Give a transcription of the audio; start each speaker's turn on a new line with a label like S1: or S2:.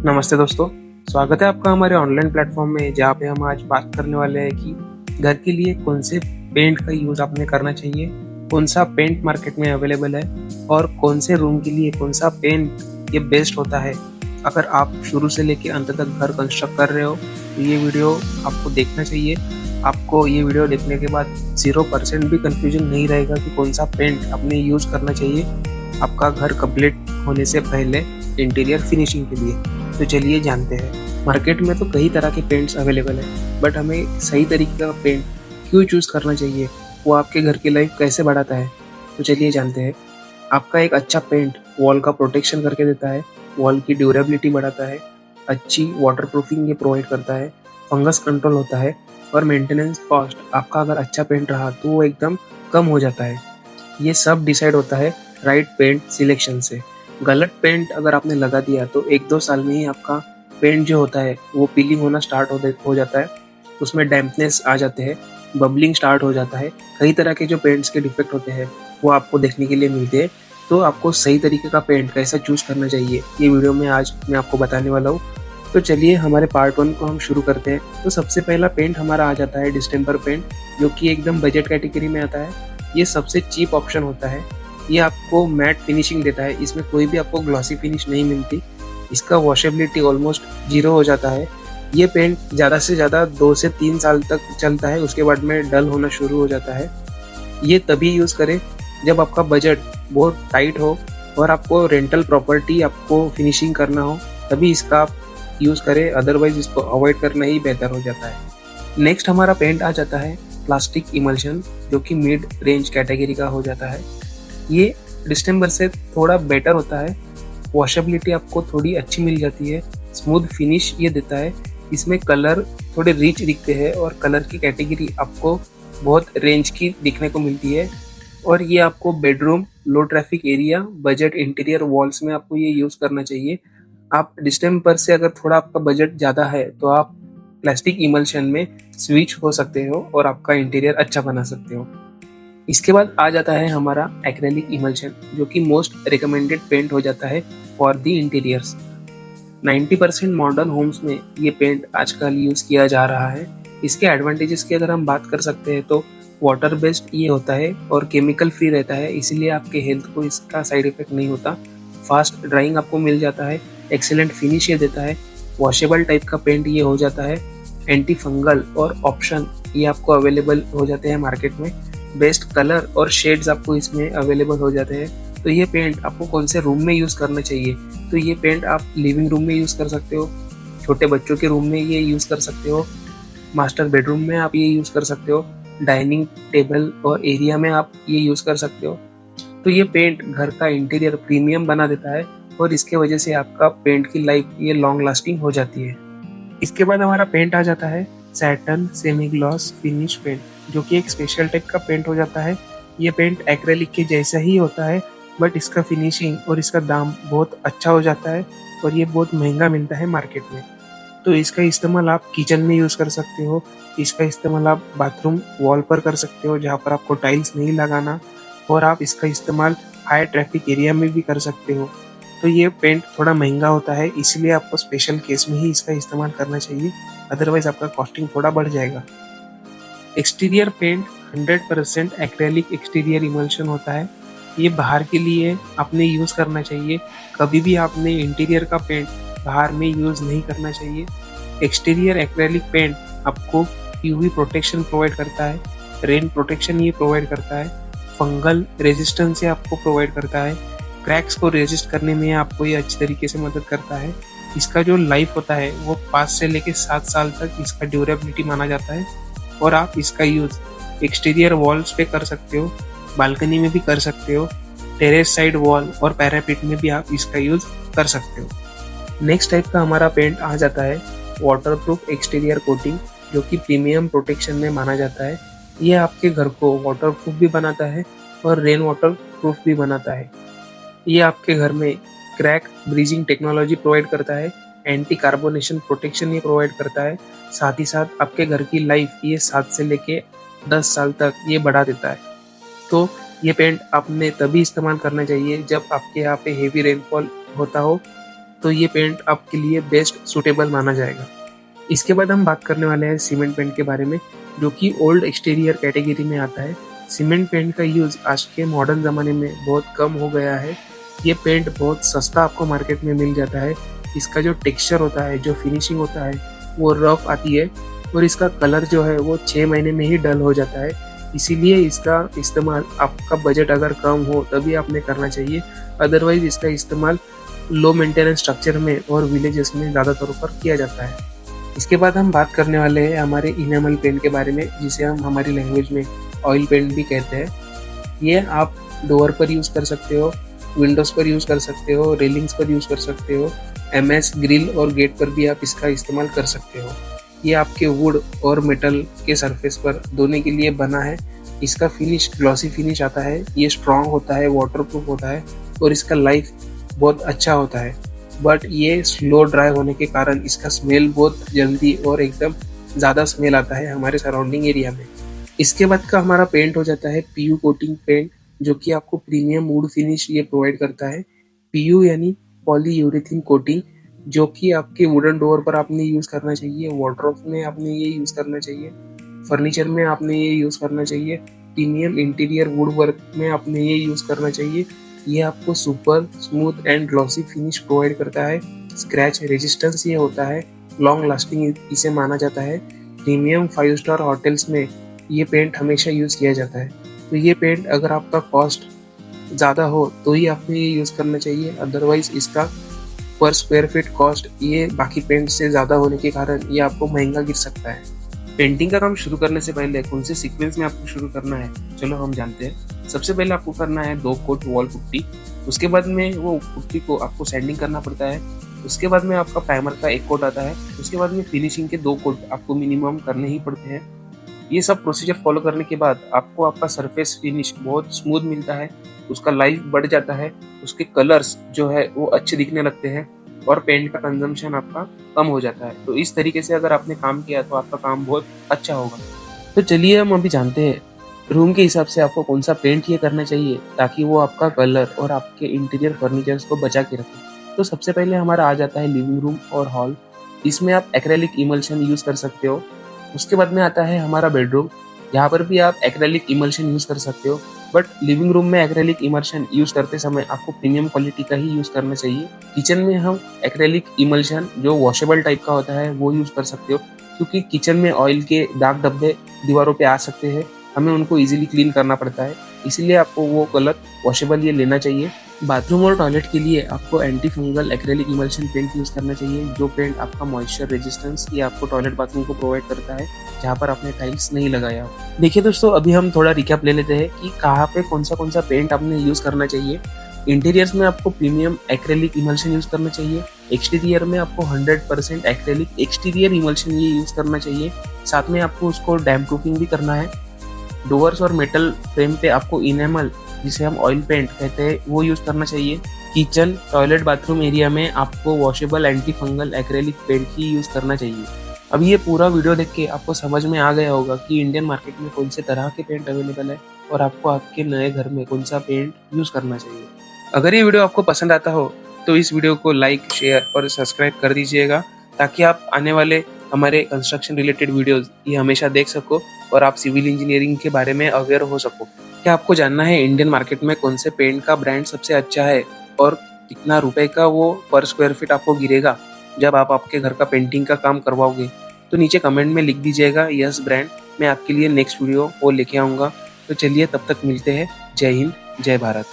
S1: नमस्ते दोस्तों। स्वागत है आपका हमारे ऑनलाइन प्लेटफॉर्म में, जहाँ पे हम आज बात करने वाले हैं कि घर के लिए कौन से पेंट का यूज़ आपने करना चाहिए, कौन सा पेंट मार्केट में अवेलेबल है और कौन से रूम के लिए कौन सा पेंट ये बेस्ट होता है। अगर आप शुरू से लेके अंत तक घर कंस्ट्रक्ट कर रहे हो तो ये वीडियो आपको देखना चाहिए। आपको ये वीडियो देखने के बाद 0% भी कन्फ्यूजन नहीं रहेगा कि कौन सा पेंट आपने यूज़ करना चाहिए आपका घर कंप्लीट होने से पहले इंटीरियर फिनिशिंग के लिए। तो चलिए जानते हैं। मार्केट में तो कई तरह के पेंट्स अवेलेबल है, बट हमें सही तरीके का पेंट क्यों चूज़ करना चाहिए, वो आपके घर की लाइफ कैसे बढ़ाता है, तो चलिए जानते हैं। आपका एक अच्छा पेंट वॉल का प्रोटेक्शन करके देता है, वॉल की ड्यूरेबिलिटी बढ़ाता है, अच्छी वाटर प्रूफिंग ये प्रोवाइड करता है, फंगस कंट्रोल होता है और मेंटेनेंस कॉस्ट आपका अगर अच्छा पेंट रहा तो वो एकदम कम हो जाता है। ये सब डिसाइड होता है राइट पेंट सिलेक्शन से। गलत पेंट अगर आपने लगा दिया तो 1-2 साल में ही आपका पेंट जो होता है वो पीलिंग होना स्टार्ट हो जाता है, उसमें डैम्पनेस आ जाते हैं, बबलिंग स्टार्ट हो जाता है। कई तरह के जो पेंट्स के डिफेक्ट होते हैं वो आपको देखने के लिए मिलते हैं। तो आपको सही तरीके का पेंट कैसा चूज़ करना चाहिए ये वीडियो में आज मैं आपको बताने वाला हूँ। तो चलिए हमारे पार्ट 1 को हम शुरू करते हैं। तो सबसे पहला पेंट हमारा आ जाता है डिस्टेम्पर पेंट, जो कि एकदम बजट कैटेगरी में आता है। ये सबसे चीप ऑप्शन होता है। ये आपको मैट फिनिशिंग देता है, इसमें कोई भी आपको ग्लॉसी फिनिश नहीं मिलती। इसका वॉशेबिलिटी ऑलमोस्ट 0 हो जाता है। ये पेंट ज़्यादा से ज़्यादा 2 से 3 साल तक चलता है, उसके बाद में डल होना शुरू हो जाता है। ये तभी यूज़ करें जब आपका बजट बहुत टाइट हो और आपको रेंटल प्रॉपर्टी आपको फिनिशिंग करना हो, तभी इसका आप यूज़ करें, अदरवाइज इसको अवॉइड करना ही बेहतर हो जाता है। नेक्स्ट हमारा पेंट आ जाता है प्लास्टिक इमल्शन, जो कि मिड रेंज कैटेगरी का हो जाता है। ये डिस्टेम्बर से थोड़ा बेटर होता है, वॉशेबिलिटी आपको थोड़ी अच्छी मिल जाती है, स्मूथ फिनिश ये देता है। इसमें कलर थोड़े रिच दिखते हैं और कलर की कैटेगरी आपको बहुत रेंज की दिखने को मिलती है। और ये आपको bedroom, low traffic area, budget interior walls में आपको ये यूज़ करना चाहिए। आप डिस्टेम्बर से अगर थोड़ा आपका बजट ज़्यादा है तो आप प्लास्टिक इमल्शन में स्विच हो सकते हो और आपका इंटीरियर अच्छा बना सकते हो। इसके बाद आ जाता है हमारा एक्रेलिक इमल्शन, जो कि मोस्ट रिकमेंडेड पेंट हो जाता है for the interiors. 90% modern homes में ये पेंट आजकल यूज़ किया जा रहा है। इसके एडवांटेजेस की अगर हम बात कर सकते हैं तो वाटर बेस्ड ये होता है और केमिकल फ्री रहता है, इसीलिए आपके हेल्थ को इसका साइड इफेक्ट नहीं होता। फास्ट ड्राइंग आपको मिल जाता है, एक्सीलेंट फिनिश ये देता है, वॉशेबल टाइप का पेंट ये हो जाता है, एंटी फंगल और ऑप्शन ये आपको अवेलेबल हो जाते हैं मार्केट में। बेस्ट कलर और शेड्स आपको इसमें अवेलेबल हो जाते हैं। तो ये पेंट आपको कौन से रूम में यूज़ करना चाहिए, तो ये पेंट आप लिविंग रूम में यूज़ कर सकते हो, छोटे बच्चों के रूम में ये यूज़ कर सकते हो, मास्टर बेडरूम में आप ये यूज़ कर सकते हो, डाइनिंग टेबल और एरिया में आप ये यूज़ कर सकते हो। तो ये पेंट घर का इंटीरियर प्रीमियम बना देता है और इसके वजह से आपका पेंट की लाइफ ये लॉन्ग लास्टिंग हो जाती है। इसके बाद हमारा पेंट आ जाता है satin semi gloss finish paint, जो कि एक स्पेशल टाइप का पेंट हो जाता है। ये पेंट एक्रेलिक के जैसा ही होता है, बट इसका फिनिशिंग और इसका दाम बहुत अच्छा हो जाता है और ये बहुत महंगा मिलता है मार्केट में। तो इसका इस्तेमाल आप किचन में यूज़ कर सकते हो, इसका इस्तेमाल आप बाथरूम वॉल पर कर सकते हो जहाँ पर आपको टाइल्स नहीं लगाना, और आप इसका इस्तेमाल हाई ट्रैफिक एरिया में भी कर सकते हो। तो ये पेंट थोड़ा महंगा होता है, इसलिए आपको स्पेशल केस में ही इसका इस्तेमाल करना चाहिए, अदरवाइज आपका कॉस्टिंग थोड़ा बढ़ जाएगा। Exterior paint 100% acrylic exterior emulsion होता है। ये बाहर के लिए आपने यूज़ करना चाहिए, कभी भी आपने इंटीरियर का पेंट बाहर में यूज़ नहीं करना चाहिए। एक्सटीरियर एक्रेलिक पेंट आपको यूवी प्रोटेक्शन प्रोवाइड करता है, रेन प्रोटेक्शन ये प्रोवाइड करता है, फंगल रेजिस्टेंस से आपको प्रोवाइड करता है, क्रैक्स को रेजिस्ट करने में आपको ये अच्छी तरीके से मदद करता है। इसका जो लाइफ होता है वो 5 से लेकर 7 साल तक इसका ड्यूरेबिलिटी माना जाता है और आप इसका यूज़ एक्सटीरियर वॉल्स पे कर सकते हो, बालकनी में भी कर सकते हो, टेरेस साइड वॉल और पैरापिट में भी आप इसका यूज़ कर सकते हो। नेक्स्ट टाइप का हमारा पेंट आ जाता है वाटरप्रूफ एक्सटीरियर कोटिंग, जो कि प्रीमियम प्रोटेक्शन में माना जाता है। ये आपके घर को वाटरप्रूफ भी बनाता है और रेन वाटर प्रूफ भी बनाता है। ये आपके घर में क्रैक ब्रीजिंग टेक्नोलॉजी प्रोवाइड करता है, एंटी कार्बोनेशन प्रोटेक्शन ये प्रोवाइड करता है, साथ ही साथ आपके घर की लाइफ ये 7 से लेके 10 साल तक ये बढ़ा देता है। तो ये पेंट आपने तभी इस्तेमाल करना चाहिए जब आपके यहाँ पे हेवी रेनफॉल होता हो, तो ये पेंट आपके लिए बेस्ट सूटेबल माना जाएगा। इसके बाद हम बात करने वाले हैं सीमेंट पेंट के बारे में, जो कि ओल्ड एक्सटीरियर कैटेगरी में आता है। सीमेंट पेंट का यूज़ आज के मॉडर्न ज़माने में बहुत कम हो गया है। ये पेंट बहुत सस्ता आपको मार्केट में मिल जाता है। इसका जो टेक्सचर होता है, जो फिनिशिंग होता है, वो रफ आती है और इसका कलर जो है वो 6 महीने में ही डल हो जाता है। इसीलिए इसका इस्तेमाल आपका बजट अगर कम हो तभी आपने करना चाहिए, अदरवाइज इसका इस्तेमाल लो मेंटेनेंस स्ट्रक्चर में और विलेजेस में ज़्यादा तौर पर किया जाता है। इसके बाद हम बात करने वाले हैं हमारे इनेमल पेंट के बारे में, जिसे हम हमारी लैंग्वेज में ऑयल पेंट भी कहते हैं। ये आप डोर पर यूज़ कर सकते हो, विंडोज़ पर यूज़ कर सकते हो, रेलिंग्स पर यूज़ कर सकते हो, एमएस ग्रिल और गेट पर भी आप इसका इस्तेमाल कर सकते हो। ये आपके वुड और मेटल के सरफेस पर दोनों के लिए बना है। इसका फिनिश ग्लॉसी फिनिश आता है, ये स्ट्रॉन्ग होता है, वाटरप्रूफ होता है और इसका लाइफ बहुत अच्छा होता है। बट ये स्लो ड्राई होने के कारण इसका स्मेल बहुत जल्दी और एकदम ज़्यादा स्मेल आता है हमारे सराउंडिंग एरिया में। इसके बाद का हमारा पेंट हो जाता है पीयू कोटिंग पेंट, जो कि आपको प्रीमियम वुड फिनिश ये प्रोवाइड करता है। पीयू यानी पॉलीयूरेथीन कोटिंग, जो कि आपके वुडन डोर पर आपने यूज़ करना चाहिए, वार्डरोब में आपने ये यूज़ करना चाहिए, फर्नीचर में आपने ये यूज़ करना चाहिए, प्रीमियम इंटीरियर वुड वर्क में आपने ये यूज़ करना चाहिए। ये आपको super smooth and glossy finish provide करता है। स्क्रैच रेजिस्टेंस ये होता है, लॉन्ग लास्टिंग इसे माना जाता है। प्रीमियम 5 स्टार होटल्स में ये पेंट हमेशा यूज़ किया जाता है। तो ये पेंट अगर आपका कॉस्ट ज़्यादा हो तो ही आपने ये यूज़ करना चाहिए, अदरवाइज इसका पर स्क्वायर फीट कॉस्ट ये बाकी पेंट से ज़्यादा होने के कारण ये आपको महंगा गिर सकता है। पेंटिंग का काम शुरू करने से पहले कौन से सीक्वेंस में आपको शुरू करना है, चलो हम जानते हैं। सबसे पहले आपको करना है 2 कोट वॉल पुट्टी। उसके बाद में वो पुट्टी को आपको सैंडिंग करना पड़ता है। उसके बाद में आपका प्राइमर का 1 कोट आता है। उसके बाद में फिनिशिंग के 2 कोट आपको मिनिमम करने ही पड़ते हैं। ये सब प्रोसीजर फॉलो करने के बाद आपको आपका सरफेस फिनिश बहुत स्मूथ मिलता है, उसका लाइफ बढ़ जाता है, उसके कलर्स जो है वो अच्छे दिखने लगते हैं और पेंट का कंजम्पशन आपका कम हो जाता है। तो इस तरीके से अगर आपने काम किया तो आपका काम बहुत अच्छा होगा। तो चलिए हम अभी जानते हैं रूम के हिसाब से आपको कौन सा पेंट ये करना चाहिए ताकि वो आपका कलर और आपके इंटीरियर फर्नीचर्स को बचा के रखे। तो सबसे पहले हमारा आ जाता है लिविंग रूम और हॉल। इसमें आप एक्रेलिक इमल्शन यूज़ कर सकते हो। उसके बाद में आता है हमारा बेडरूम। यहाँ पर भी आप एक्रेलिक इमल्शन यूज़ कर सकते हो, बट लिविंग रूम में एक्रेलिक इमल्शन यूज़ करते समय आपको प्रीमियम क्वालिटी का ही यूज़ करना चाहिए। किचन में हम एक्रेलिक इमल्शन जो वॉशेबल टाइप का होता है वो यूज़ कर सकते हो, क्योंकि किचन में ऑयल के दाग धब्बे दीवारों पे आ सकते हैं, हमें उनको इजीली क्लीन करना पड़ता है, इसीलिए आपको वो कलर वॉशेबल ये लेना चाहिए। बाथरूम और टॉयलेट के लिए आपको anti fungal acrylic emulsion paint use करना चाहिए, जो पेंट आपका मॉइस्चर रेजिस्टेंस ये आपको टॉयलेट बाथरूम को प्रोवाइड करता है जहाँ पर आपने टाइल्स नहीं लगाया हो। देखिए दोस्तों, अभी हम थोड़ा रिकैप ले लेते हैं कि कहाँ पे कौन सा पेंट आपने यूज़ करना चाहिए। इंटीरियर्स में आपको प्रीमियम एक्रेलिक इमल्शन यूज़ करना चाहिए। एक्सटीरियर में आपको 100% एक्रेलिक एक्सटीरियर इमल्शन ये यूज़ करना चाहिए। साथ में आपको उसको डैम्प प्रूफिंग भी करना है। डोर्स और मेटल फ्रेम पे आपको इनेमल, जिसे हम ऑयल पेंट कहते हैं, वो यूज़ करना चाहिए। किचन, टॉयलेट, बाथरूम एरिया में आपको washable anti fungal acrylic paint ही यूज़ करना चाहिए। अब ये पूरा वीडियो देख के आपको समझ में आ गया होगा कि इंडियन मार्केट में कौन से तरह के पेंट अवेलेबल है और आपको आपके नए घर में कौन सा पेंट यूज़ करना चाहिए। अगर ये वीडियो आपको पसंद आता हो तो इस वीडियो को लाइक, शेयर और सब्सक्राइब कर दीजिएगा, ताकि आप आने वाले हमारे कंस्ट्रक्शन रिलेटेड वीडियोस ये हमेशा देख सको और आप सिविल इंजीनियरिंग के बारे में अवेयर हो सको। क्या आपको जानना है इंडियन मार्केट में कौन से पेंट का ब्रांड सबसे अच्छा है और कितना रुपए का वो पर स्क्वायर फीट आपको गिरेगा जब आप आपके घर का पेंटिंग का काम करवाओगे? तो नीचे कमेंट में लिख दीजिएगा यस ब्रांड, मैं आपके लिए नेक्स्ट वीडियो वो लेके आऊँगा। तो चलिए तब तक मिलते हैं। जय हिंद, जय भारत।